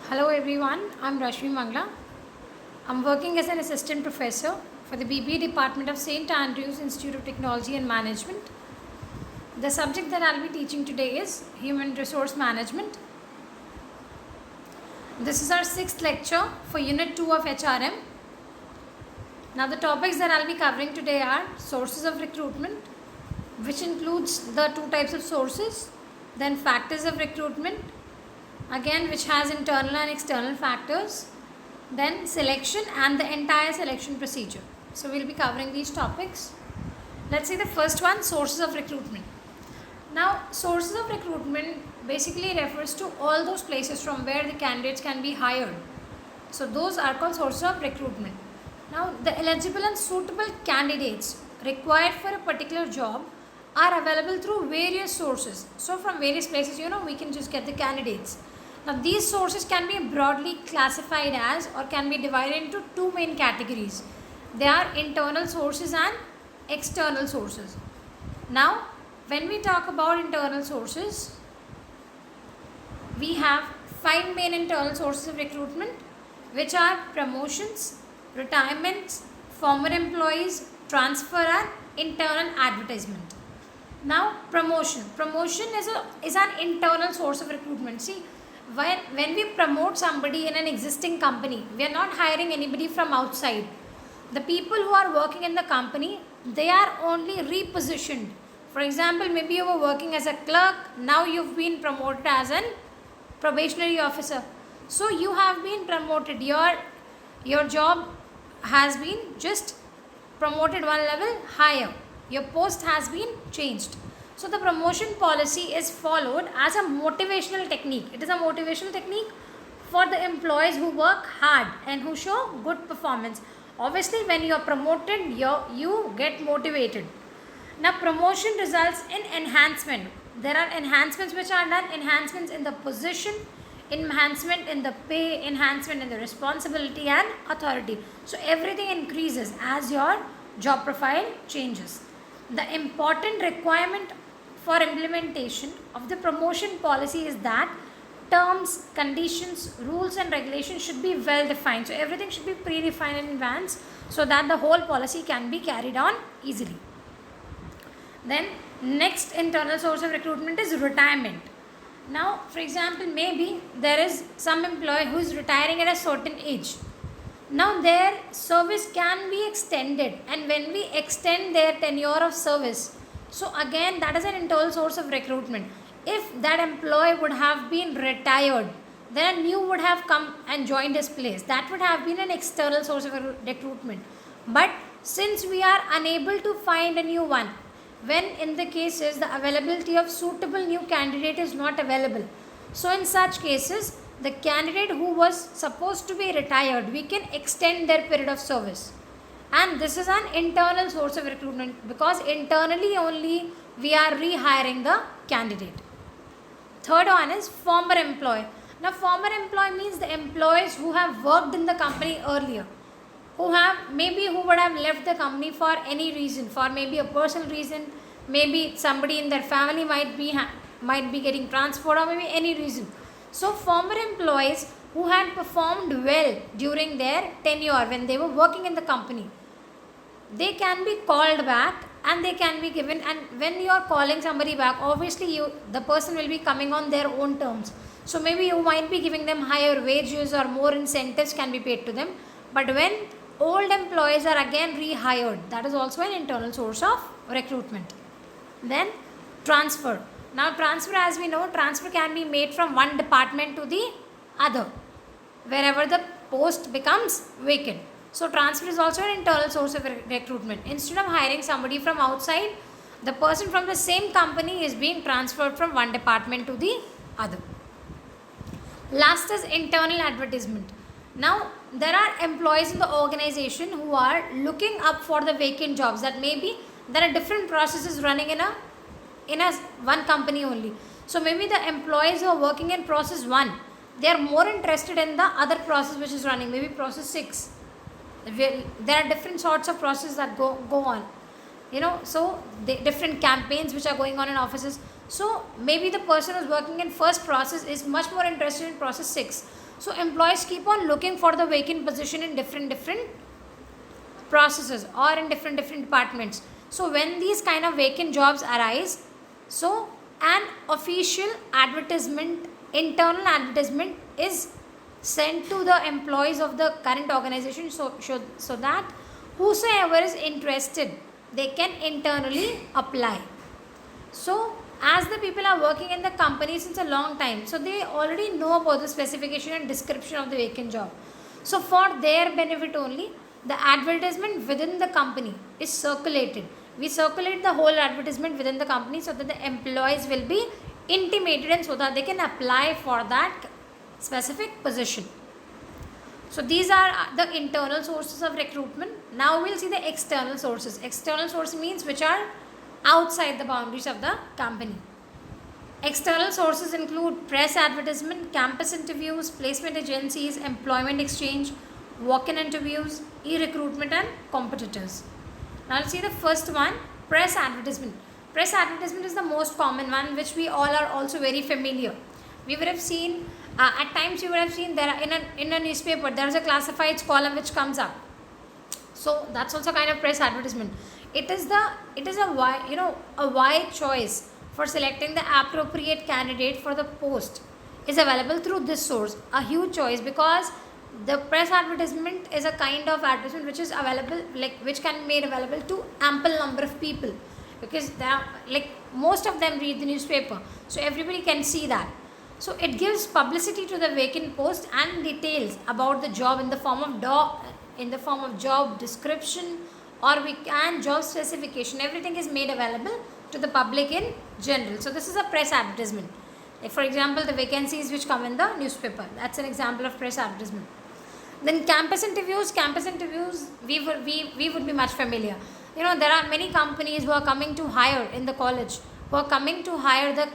Hello everyone, I'm Rashmi Mangla. I'm working as an assistant professor for the BBA department of St. Andrews Institute of Technology and Management. The subject that I'll be teaching today is Human Resource Management. This is our sixth lecture for Unit 2 of HRM. Now the topics that I'll be covering today are sources of recruitment, which includes the two types of sources, then factors of recruitment, again which has internal and external factors, then selection and the entire selection procedure. So we'll be covering these topics. Let's see the first one, sources of recruitment. Now sources of recruitment basically refers to all those places from where the candidates can be hired. So those are called sources of recruitment. Now the eligible and suitable candidates required for a particular job are available through various sources. So from various places, we can just get the candidates. Now these sources can be broadly classified as or can be divided into two main categories. They are internal sources and external sources. Now when we talk about internal sources, we have five main internal sources of recruitment, which are promotions, retirements, former employees, transfer and internal advertisement. Now promotion is an internal source of recruitment. See, when we promote somebody in an existing company, we are not hiring anybody from outside. The people who are working in the company, they are only repositioned. For example, maybe you were working as a clerk, now you've been promoted as an probationary officer. So you have been promoted, your job has been just promoted one level higher, your post has been changed. So the promotion policy is followed as a motivational technique. It is a motivational technique for the employees who work hard and who show good performance. Obviously when you are promoted, you get motivated. Now promotion results in enhancement. There are enhancements which are done, enhancements in the position, enhancement in the pay, enhancement in the responsibility and authority. So everything increases as your job profile changes. The important requirement for implementation of the promotion policy is that terms, conditions, rules and regulations should be well defined. So everything should be predefined in advance so that the whole policy can be carried on easily. Then next internal source of recruitment is retirement. Now for example, maybe there is some employee who is retiring at a certain age. Now their service can be extended, and when we extend their tenure of service, so again that is an internal source of recruitment. If that employee would have been retired, then a new would have come and joined his place. That would have been an external source of recruitment. But since we are unable to find a new one, when in the cases the availability of suitable new candidate is not available, so in such cases the candidate who was supposed to be retired, we can extend their period of service. And this is an internal source of recruitment because internally only we are rehiring the candidate. Third one is former employee. Now former employee means the employees who have worked in the company earlier, who would have left the company for any reason, for maybe a personal reason, maybe somebody in their family might be getting transferred, or maybe any reason. So former employees who had performed well during their tenure when they were working in the company, they can be called back and they can be given, and when you are calling somebody back, obviously the person will be coming on their own terms. So maybe you might be giving them higher wages or more incentives can be paid to them. But when old employees are again rehired, that is also an internal source of recruitment. Then transfer. Now transfer, as we know, transfer can be made from one department to the other wherever the post becomes vacant. So transfer is also an internal source of recruitment. Instead of hiring somebody from outside, the person from the same company is being transferred from one department to the other. Last is internal advertisement. Now there are employees in the organization who are looking up for the vacant jobs. That maybe there are different processes running in a one company only. So maybe the employees who are working in process 1, they are more interested in the other process which is running, maybe process 6. There are different sorts of processes that go on, so the different campaigns which are going on in offices. So maybe the person who's working in first process is much more interested in process 6. So employees keep on looking for the vacant position in different processes or in different departments. So when these kind of vacant jobs arise, so an official advertisement, internal advertisement is sent to the employees of the current organization, so that whosoever is interested, they can internally apply. So as the people are working in the company since a long time, so they already know about the specification and description of the vacant job. So for their benefit only, the advertisement within the company is circulated. We circulate the whole advertisement within the company so that the employees will be intimated and so that they can apply for that specific position. So these are the internal sources of recruitment. Now we'll see the external sources. External source means which are outside the boundaries of the company. External sources include press advertisement, campus interviews, placement agencies, employment exchange, walk-in interviews, e-recruitment and competitors. Now let's see the first one, press advertisement. Press advertisement is the most common one, which we all are also very familiar. We would have seen, at times you would have seen there in a newspaper, there is a classifieds column which comes up. So that's also kind of press advertisement. It is a wide choice for selecting the appropriate candidate for the post is available through this source. A huge choice, because the press advertisement is a kind of advertisement which is available, which can be made available to ample number of people, because they are, most of them read the newspaper, so everybody can see that. So it gives publicity to the vacant post and details about the job in the form of job description or job specification. Everything is made available to the public in general. So this is a press advertisement. Like for example, the vacancies which come in the newspaper, that's an example of press advertisement. Then campus interviews, we would be much familiar. There are many companies who are coming to hire in the college, who are coming to hire the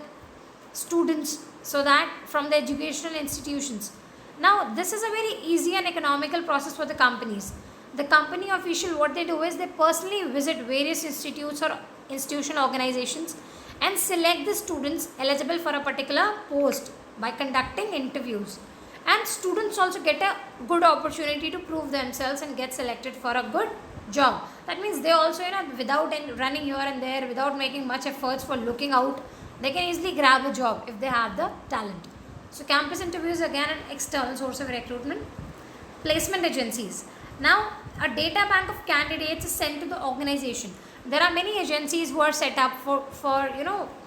students, so that from the educational institutions. Now this is a very easy and economical process for the companies. The company official, what they do is they personally visit various institutes or institutional organizations and select the students eligible for a particular post by conducting interviews. And students also get a good opportunity to prove themselves and get selected for a good job. That means they also, without running here and there, without making much efforts for looking out, they can easily grab a job if they have the talent. So campus interviews, again an external source of recruitment. Placement agencies. Now a data bank of candidates is sent to the organization. There are many agencies who are set up for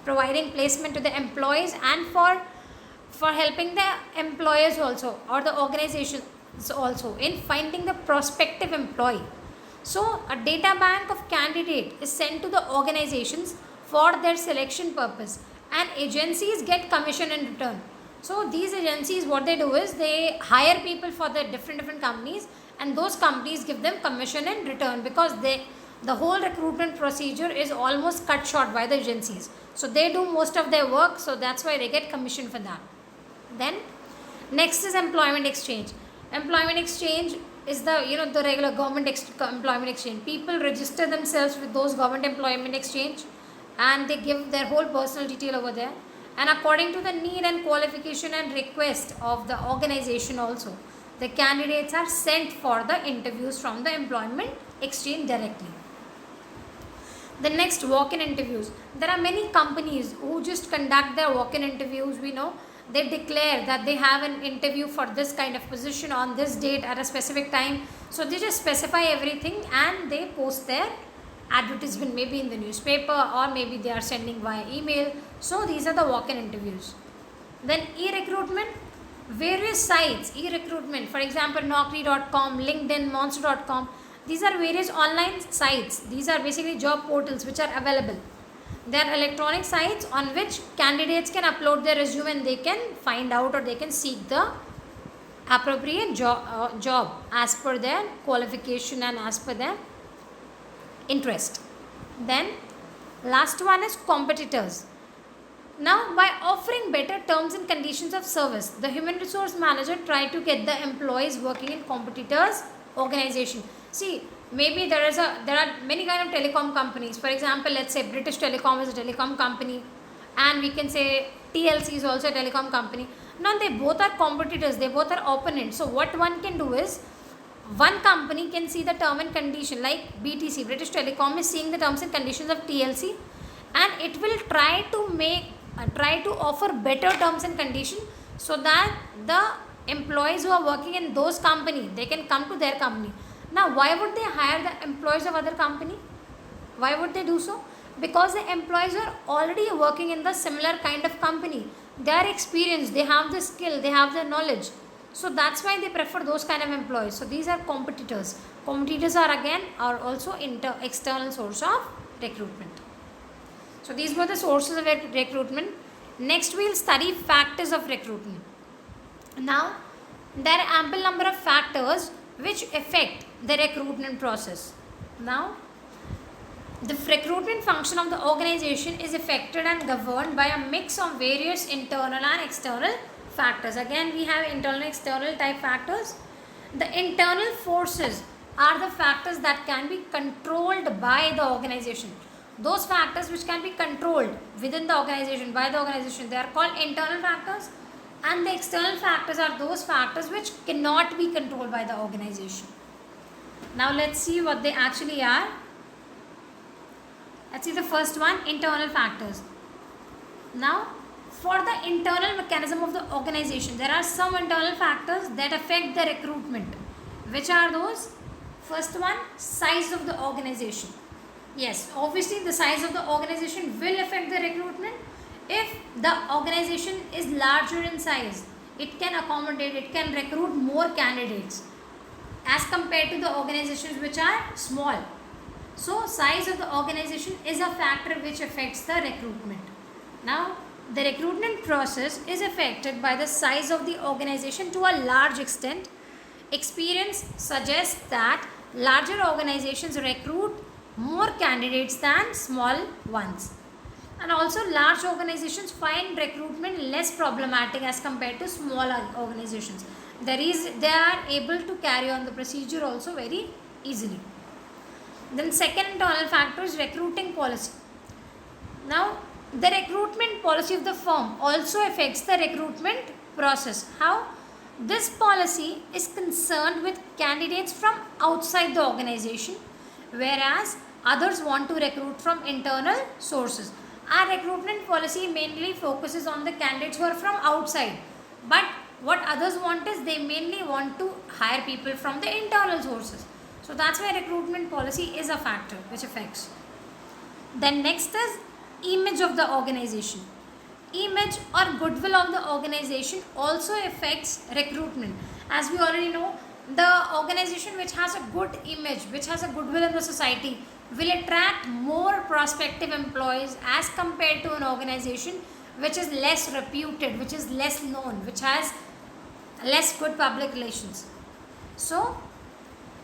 providing placement to the employees and for helping the employers also, or the organizations also, in finding the prospective employee. So a data bank of candidate is sent to the organizations for their selection purpose, and agencies get commission in return. So these agencies, what they do is they hire people for the different companies, and those companies give them commission in return, because the whole recruitment procedure is almost cut short by the agencies. So they do most of their work, so that's why they get commission for that. Then next is employment exchange. Employment exchange is the regular government employment exchange. People register themselves with those government employment exchange, and they give their whole personal detail over there, and according to the need and qualification and request of the organization also, the candidates are sent for the interviews from the employment exchange directly. The next, walk-in interviews. There are many companies who just conduct their walk-in interviews. They declare that they have an interview for this kind of position on this date at a specific time. So they just specify everything and they post their advertisement, maybe in the newspaper, or maybe they are sending via email. So these are the walk-in interviews. Then e-recruitment, various sites, e-recruitment, for example Naukri.com, LinkedIn, Monster.com. These are various online sites. These are basically job portals which are available. They are electronic sites on which candidates can upload their resume and they can find out, or they can seek the appropriate job as per their qualification and as per their interest. Then last one is competitors. Now, by offering better terms and conditions of service, the human resource manager try to get the employees working in competitors' organization. See, maybe there are many kind of telecom companies. For example, let's say British Telecom is a telecom company, and we can say TLC is also a telecom company. No, they both are competitors, they both are opponents. So what one can do is, one company can see the term and condition, like BTC, British Telecom is seeing the terms and conditions of TLC, and it will try to offer better terms and condition, so that the employees who are working in those company, they can come to their company. Now why would they hire the employees of other company? Why would they do so? Because the employees are already working in the similar kind of company. They are experienced, they have the skill, they have the knowledge. So that's why they prefer those kind of employees. So these are competitors. Competitors are also external source of recruitment. So these were the sources of recruitment. Next we'll study factors of recruitment. Now there are ample number of factors which affect the recruitment process. Now the recruitment function of the organization is affected and governed by a mix of various internal and external factors. Again, we have internal and external type factors. The internal forces are the factors that can be controlled by the organization. Those factors which can be controlled within the organization, by the organization, they are called internal factors. And the external factors are those factors which cannot be controlled by the organization. Now let's see what they actually are. Let's see the first one, internal factors. Now, for the internal mechanism of the organization, there are some internal factors that affect the recruitment. Which are those? First one, size of the organization. Yes, obviously the size of the organization will affect the recruitment. If the organization is larger in size, it can accommodate, it can recruit more candidates as compared to the organizations which are small. So size of the organization is a factor which affects the recruitment. Now the recruitment process is affected by the size of the organization to a large extent. Experience suggests that larger organizations recruit more candidates than small ones. And also large organizations find recruitment less problematic as compared to smaller organizations. They are able to carry on the procedure also very easily. Then second internal factor is recruiting policy. Now the recruitment policy of the firm also affects the recruitment process. How? This policy is concerned with candidates from outside the organization, whereas others want to recruit from internal sources. Our recruitment policy mainly focuses on the candidates who are from outside, but what others want is they mainly want to hire people from the internal sources. So that's why recruitment policy is a factor which affects. Then next is image of the organization. Image or goodwill of the organization also affects recruitment. As we already know, the organization which has a good image, which has a goodwill in the society, will attract more prospective employees as compared to an organization which is less reputed, which is less known, which has less good public relations. So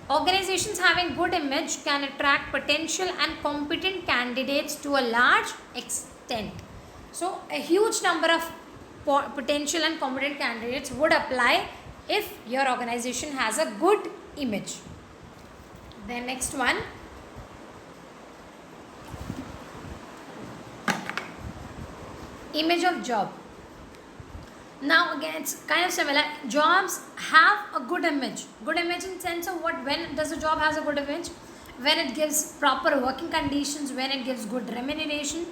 organizations having good image can attract potential and competent candidates to a large extent. So a huge number of potential and competent candidates would apply if your organization has a good image. Then next one, image of job. Now again, it's kind of similar. Jobs have a good image. Good image in sense of what? When does a job has a good image? When it gives proper working conditions, when it gives good remuneration,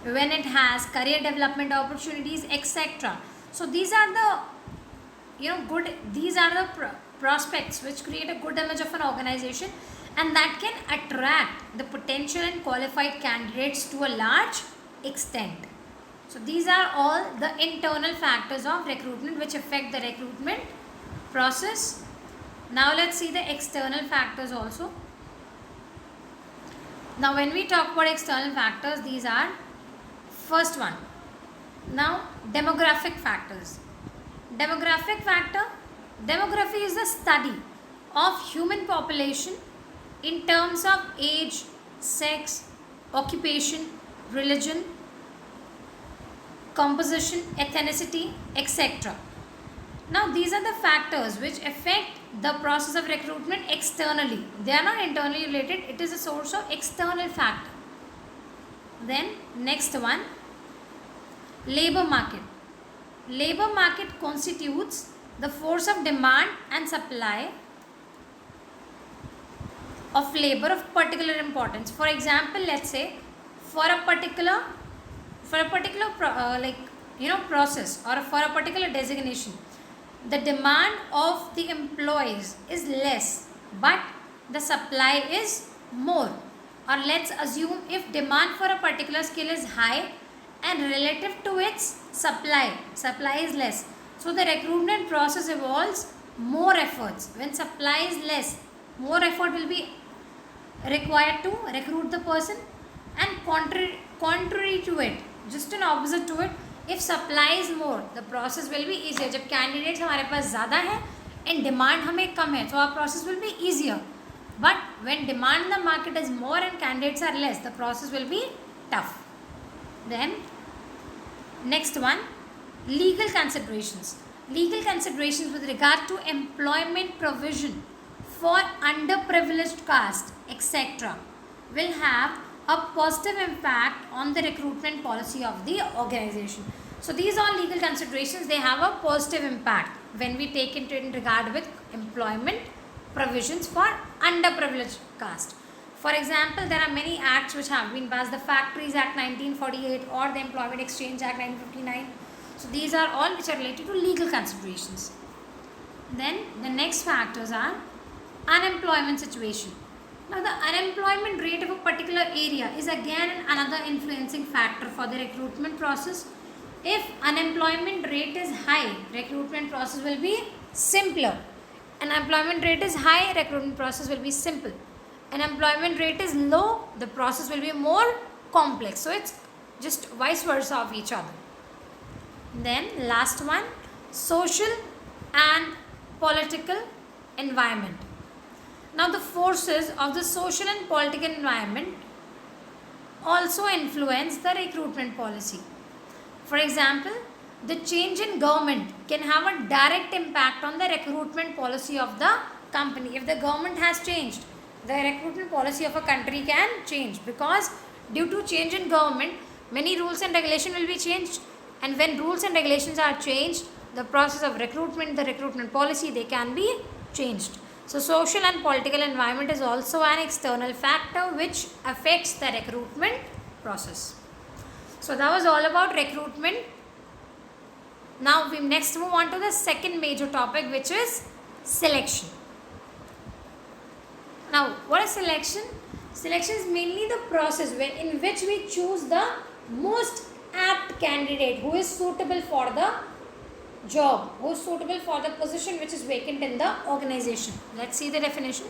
when it has career development opportunities, etc. So these are the these are the prospects which create a good image of an organization, and that can attract the potential and qualified candidates to a large extent. So these are all the internal factors of recruitment which affect the recruitment process. Now let's see the external factors also. Now when we talk about external factors, these are first one. Now demographic factors. Demographic factor. Demography is the study of human population in terms of age, sex, occupation, religion, composition, ethnicity, etc. Now these are the factors which affect the process of recruitment externally. They are not internally related. It is a source of external factor. Then next one, labor market. Labor market constitutes the force of demand and supply of labor of particular importance. For example, let's say for a particular process, or for a particular designation, the demand of the employees is less but the supply is more. Or let's assume if demand for a particular skill is high and relative to its supply is less, so the recruitment process involves more efforts. When supply is less, more effort will be required to recruit the person, and contrary to it, just an opposite to it, if supply is more, the process will be easier. जब candidates हमारे पास ज़्यादा है and demand हमें कम है, so our process will be easier. But when demand in the market is more and candidates are less, the process will be tough. Then next one, legal considerations. Legal considerations with regard to employment provision for underprivileged caste, etc., will have a positive impact on the recruitment policy of the organization. So these are legal considerations, they have a positive impact when we take into in regard with employment provisions for underprivileged caste. For example, there are many acts which have been passed, the Factories Act 1948 or the Employment Exchange Act 1959. So these are all which are related to legal considerations. Then the next factors are unemployment situation. Now the unemployment rate of a particular area is again another influencing factor for the recruitment process. If unemployment rate is high, recruitment process will be simpler. Unemployment rate is high, recruitment process will be simple. Unemployment rate is low, the process will be more complex. So it's just vice versa of each other. Then last one, social and political environment. Now the forces of the social and political environment also influence the recruitment policy. For example, the change in government can have a direct impact on the recruitment policy of the company. If the government has changed, the recruitment policy of a country can change, because due to change in government, many rules and regulations will be changed, and when rules and regulations are changed, the process of recruitment, the recruitment policy, they can be changed. So social and political environment is also an external factor which affects the recruitment process. So that was all about recruitment. Now we next move on to the second major topic, which is selection. Now what is selection? Selection is mainly the process in which we choose the most apt candidate who is suitable for the job, who is suitable for the position which is vacant in the organization. Let's see the definition.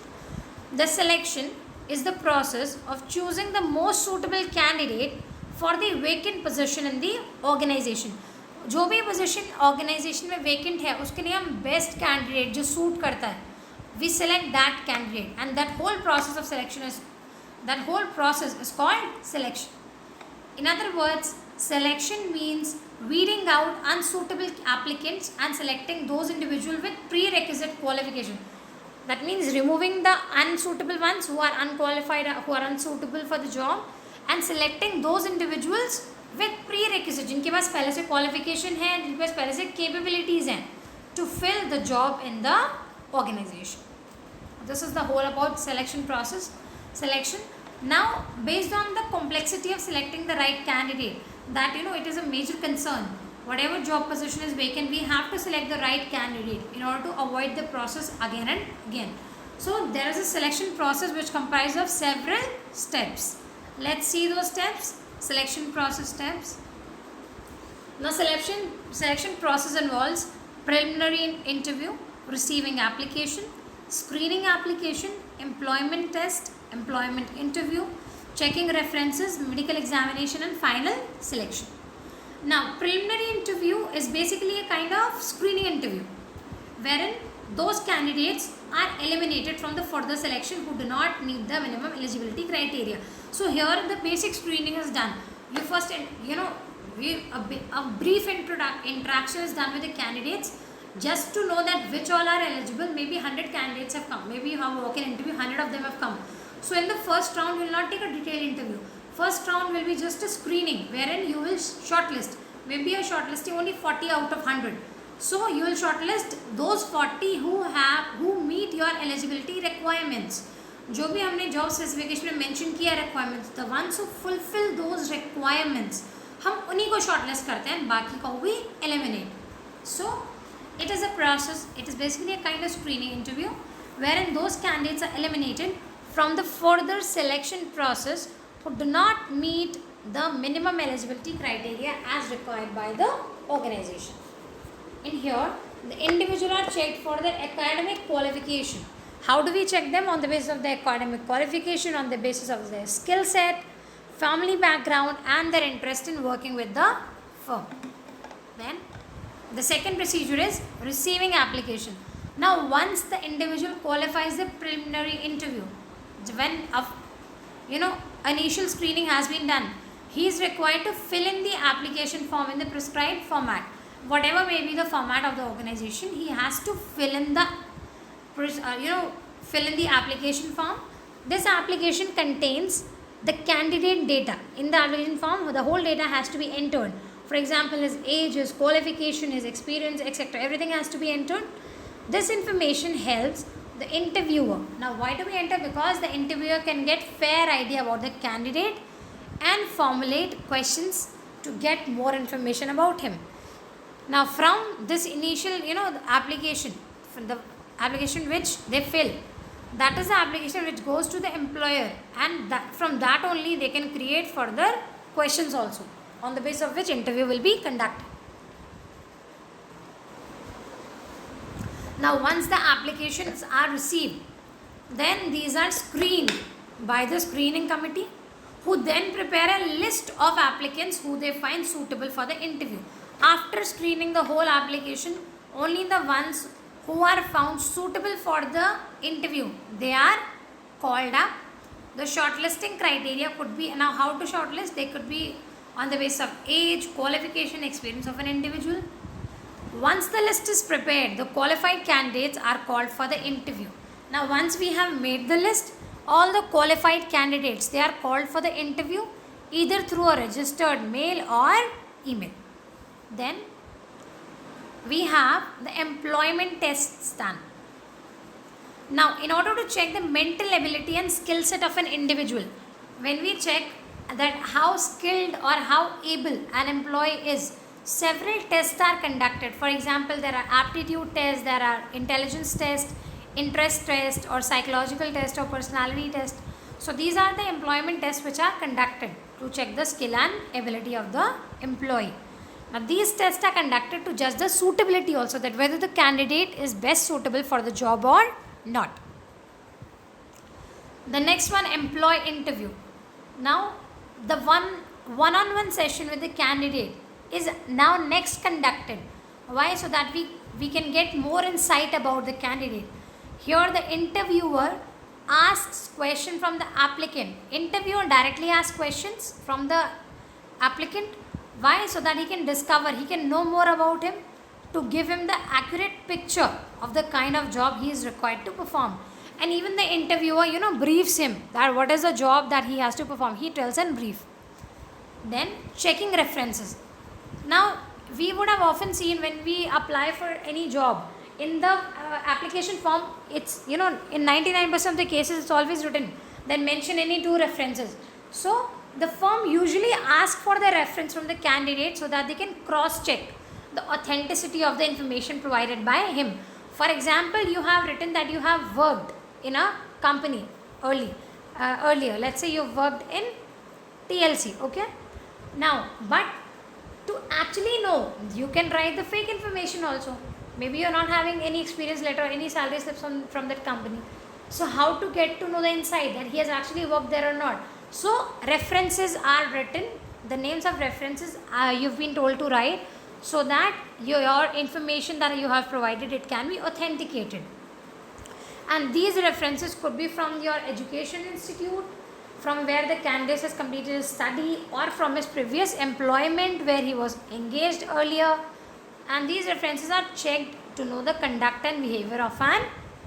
The selection is the process of choosing the most suitable candidate for the vacant position in the organization. जो भी position organisation में vacant है उसके लिए हम best candidate जो suit करता है, we select that candidate, and that whole process is called selection. In other words, selection means weeding out unsuitable applicants and selecting those individuals with prerequisite qualification. That means removing the unsuitable ones who are unqualified, who are unsuitable for the job, and selecting those individuals with prerequisite, जिनके पास पहले से qualification है, जिनके पास पहले से capabilities हैं to fill the job in the organization. This is the whole about selection process. Selection. Now, based on the complexity of selecting the right candidate, that it is a major concern. Whatever job position is vacant, we have to select the right candidate in order to avoid the process again and again. So there is a selection process which comprises of several steps. Let's see those steps. Selection process steps. Now selection process involves preliminary interview, receiving application, screening application, employment test, employment interview, checking references, medical examination, and final selection. Now preliminary interview is basically a kind of screening interview wherein those candidates are eliminated from the further selection who do not meet the minimum eligibility criteria. So here the basic screening is done. You first a brief interaction is done with the candidates just to know that which all are eligible. Maybe 100 candidates have come, maybe you have a walk-in interview, 100 of them have come. So in the first round you will not take a detailed interview. First round will be just a screening wherein you will shortlist maybe you're shortlisting only 40 out of 100. So you will shortlist those 40 who meet your eligibility requirements. जो भी हमने job specification में mention किया requirements, the ones who fulfill those requirements, हम उन्हीं को shortlist करते हैं, बाकी को भी eliminate. So it is a process. It is basically a kind of screening interview wherein those candidates are eliminated from the further selection process who do not meet the minimum eligibility criteria as required by the organization. In here, the individual are checked for their academic qualification. How do we check them? On the basis of their academic qualification, on the basis of their skill set, family background, and their interest in working with the firm. Then, the second procedure is receiving application. Now, once the individual qualifies the preliminary interview, when initial screening has been done, he is required to fill in the application form in the prescribed format. Whatever may be the format of the organization, he has to fill in the application form. This application contains the candidate data. In the application form, the whole data has to be entered. For example, his age, his qualification, his experience, etc. Everything has to be entered. This information helps the interviewer. Now, why do we enter? Because the interviewer can get fair idea about the candidate and formulate questions to get more information about him. Now, from this initial, the application, from the application which they fill, that is the application which goes to the employer, and from that only they can create further questions also, on the basis of which interview will be conducted. Now, once the applications are received, then these are screened by the screening committee, who then prepare a list of applicants who they find suitable for the interview. After screening the whole application, only the ones who are found suitable for the interview, they are called up. The shortlisting criteria could be, now how to shortlist, they could be on the basis of age, qualification, experience of an individual. Once the list is prepared, the qualified candidates are called for the interview. Now, once we have made the list, all the qualified candidates, they are called for the interview either through a registered mail or email. Then we have the employment tests done. Now, in order to check the mental ability and skill set of an individual, when we check that how skilled or how able an employee is, several tests are conducted. For example, there are aptitude tests, there are intelligence tests, interest test, or psychological test, or personality test. So these are the employment tests which are conducted to check the skill and ability of the employee. Now these tests are conducted to judge the suitability also, that whether the candidate is best suitable for the job or not. The next one, employee interview. Now the one-on-one session with the candidate is now next conducted. Why? So that we can get more insight about the candidate. Here the interviewer asks question from the applicant. Interviewer directly asks questions from the applicant. Why? So that he can discover, he can know more about him, to give him the accurate picture of the kind of job he is required to perform. And even the interviewer, briefs him that what is the job that he has to perform. He tells and brief. Then checking references. Now, we would have often seen when we apply for any job, in the application form, it's, in 99% of the cases, it's always written, then mention any 2 references. So, the firm usually asks for the reference from the candidate so that they can cross-check the authenticity of the information provided by him. For example, you have written that you have worked in a company earlier. Let's say you've worked in TLC, okay? Now, but to actually know, you can write the fake information also. Maybe you're not having any experience letter or any salary slips from that company. So how to get to know the inside that he has actually worked there or not? So references are written, the names of references you've been told to write, so that your information that you have provided, it can be authenticated. And these references could be from your education institute, from where the candidate has completed his study, or from his previous employment where he was engaged earlier. And these references are checked to know the conduct and behavior of an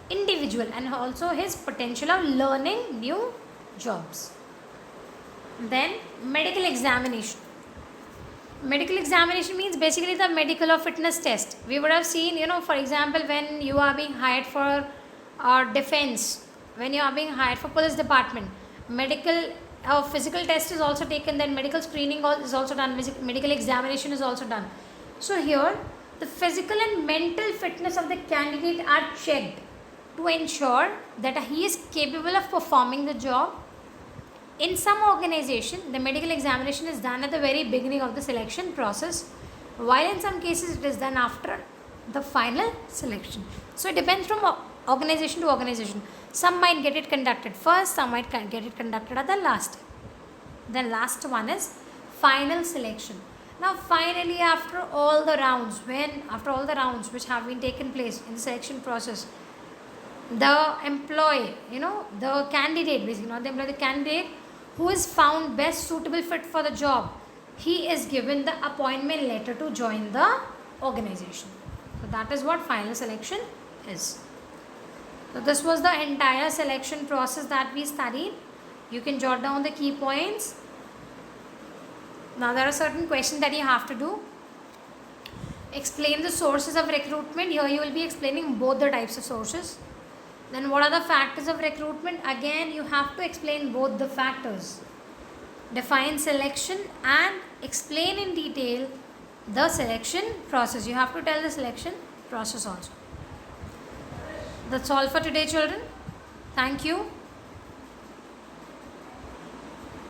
individual, and also his potential of learning new jobs. Then medical examination. Medical examination means basically the medical or fitness test. We would have seen, for example, when you are being hired for defense, when you are being hired for police department, medical physical test is also taken, then medical screening is also done, medical examination is also done. So here, the physical and mental fitness of the candidate are checked to ensure that he is capable of performing the job. In some organization, the medical examination is done at the very beginning of the selection process, while in some cases it is done after the final selection. So it depends from organization to organization. Some might get it conducted first, some might get it conducted at the last. The last one is final selection. Now finally, after all the rounds which have been taken place in the selection process, the employee, the candidate, basically not the employee, the candidate who is found best suitable fit for the job, he is given the appointment letter to join the organization. So that is what final selection is. So this was the entire selection process that we studied. You can jot down the key points. Now there are certain questions that you have to do. Explain the sources of recruitment. Here you will be explaining both the types of sources. Then what are the factors of recruitment? Again, you have to explain both the factors. Define selection and explain in detail the selection process. You have to tell the selection process also. That's all for today, children. Thank you.